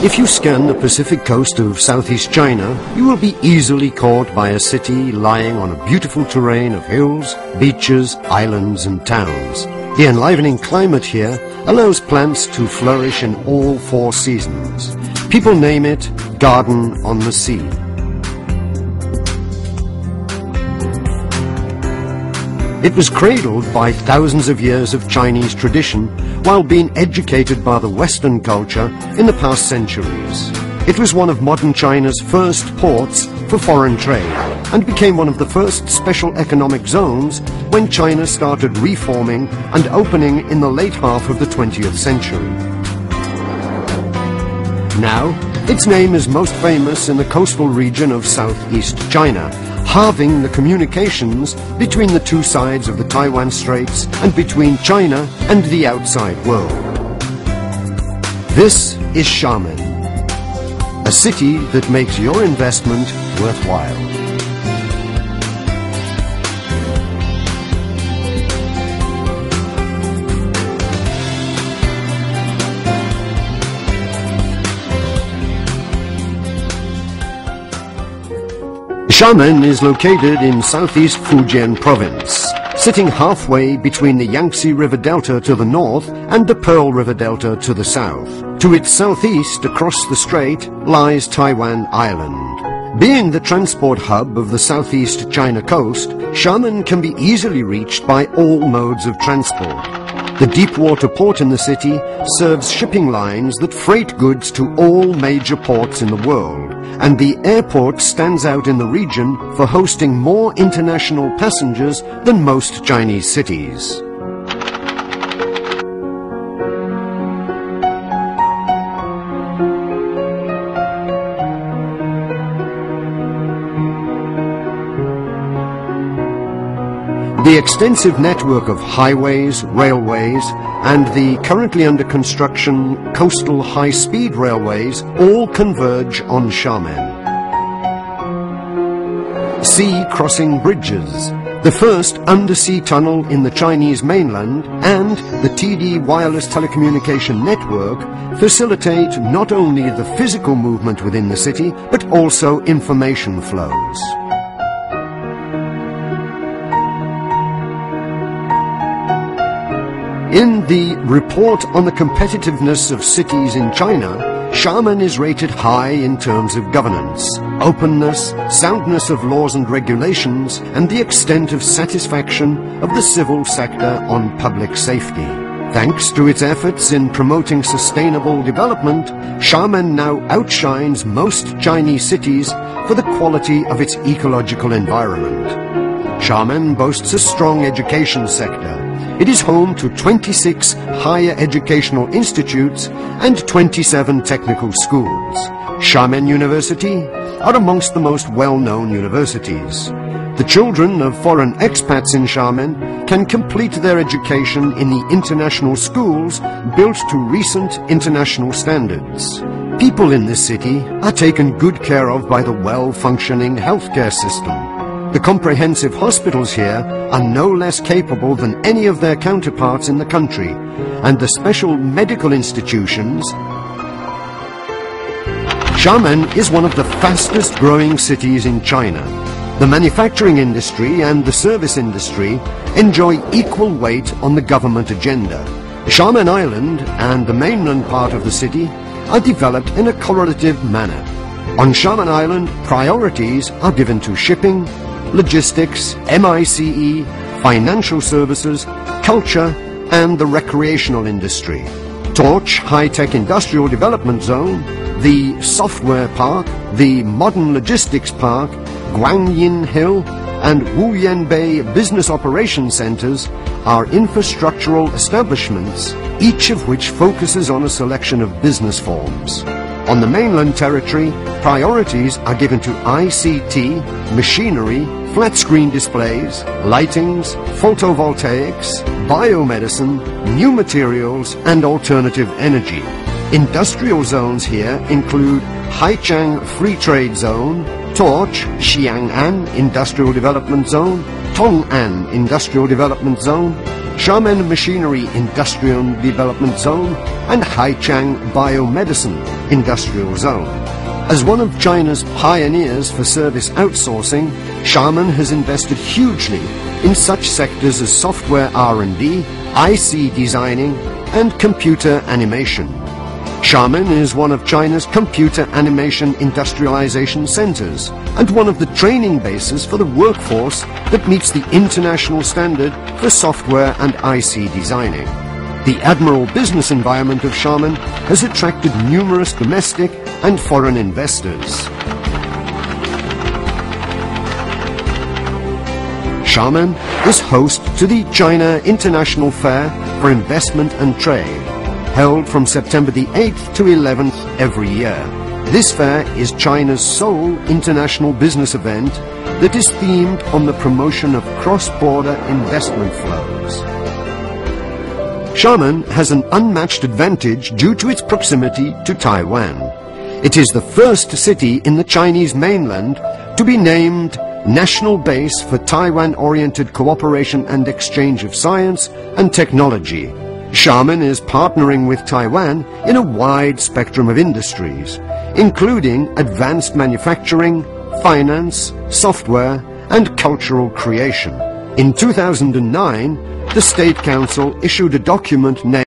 If you scan the Pacific coast of Southeast China, you will be easily caught by a city lying on a beautiful terrain of hills, beaches, islands and towns. The enlivening climate here allows plants to flourish in all 4 seasons. People name it Garden on the Sea. It was cradled by thousands of years of Chinese tradition while being educated by the Western culture in the past centuries. It was one of modern China's first ports for foreign trade and became one of the first special economic zones when China started reforming and opening in the late half of the 20th century. Now, its name is most famous in the coastal region of Southeast China, halving the communications between the 2 sides of the Taiwan Straits and between China and the outside world. This is Xiamen, a city that makes your investment worthwhile. Xiamen is located in southeast Fujian province, sitting halfway between the Yangtze River Delta to the north and the Pearl River Delta to the south. To its southeast, across the strait, lies Taiwan Island. Being the transport hub of the southeast China coast, Xiamen can be easily reached by all modes of transport. The deep-water port in the city serves shipping lines that freight goods to all major ports in the world, and the airport stands out in the region for hosting more international passengers than most Chinese cities. The extensive network of highways, railways, and the currently under construction coastal high-speed railways all converge on Xiamen. Sea-crossing bridges, the first undersea tunnel in the Chinese mainland, and the TD wireless telecommunication network facilitate not only the physical movement within the city, but also information flows. In the Report on the Competitiveness of Cities in China, Xiamen is rated high in terms of governance, openness, soundness of laws and regulations, and the extent of satisfaction of the civil sector on public safety. Thanks to its efforts in promoting sustainable development, Xiamen now outshines most Chinese cities for the quality of its ecological environment. Xiamen boasts a strong education sector. It is home to 26 higher educational institutes and 27 technical schools. Xiamen University are amongst the most well-known universities. The children of foreign expats in Xiamen can complete their education in the international schools built to recent international standards. People in this city are taken good care of by the well-functioning healthcare system. The comprehensive hospitals here are no less capable than any of their counterparts in the country, and the special medical institutions. Xiamen is one of the fastest growing cities in China. The manufacturing industry and the service industry enjoy equal weight on the government agenda. Xiamen Island and the mainland part of the city are developed in a correlative manner. On Xiamen Island, priorities are given to shipping, logistics, MICE, financial services, culture, and the recreational industry. Torch High-Tech Industrial Development Zone, the Software Park, the Modern Logistics Park, Guanyin Hill, and Wuyanbei Business Operation Centers are infrastructural establishments, each of which focuses on a selection of business forms. On the mainland territory, priorities are given to ICT, machinery, flat-screen displays, lightings, photovoltaics, biomedicine, new materials, and alternative energy. Industrial zones here include Haichang Free Trade Zone, Torch Xiang'an Industrial Development Zone, Tong'an Industrial Development Zone, Xiamen Machinery Industrial Development Zone, and Haichang Biomedicine Industrial Zone. As one of China's pioneers for service outsourcing, Xiamen has invested hugely in such sectors as software R&D, IC designing, and computer animation. Xiamen is one of China's computer animation industrialization centers and one of the training bases for the workforce that meets the international standard for software and IC designing. The admirable business environment of Xiamen has attracted numerous domestic and foreign investors. Xiamen is host to the China International Fair for Investment and Trade, held from September the 8th to 11th every year. This fair is China's sole international business event that is themed on the promotion of cross-border investment flows. Xiamen has an unmatched advantage due to its proximity to Taiwan. It is the first city in the Chinese mainland to be named National Base for Taiwan-oriented cooperation and exchange of science and technology. Xiamen is partnering with Taiwan in a wide spectrum of industries, including advanced manufacturing, finance, software, and cultural creation. In 2009, the State Council issued a document named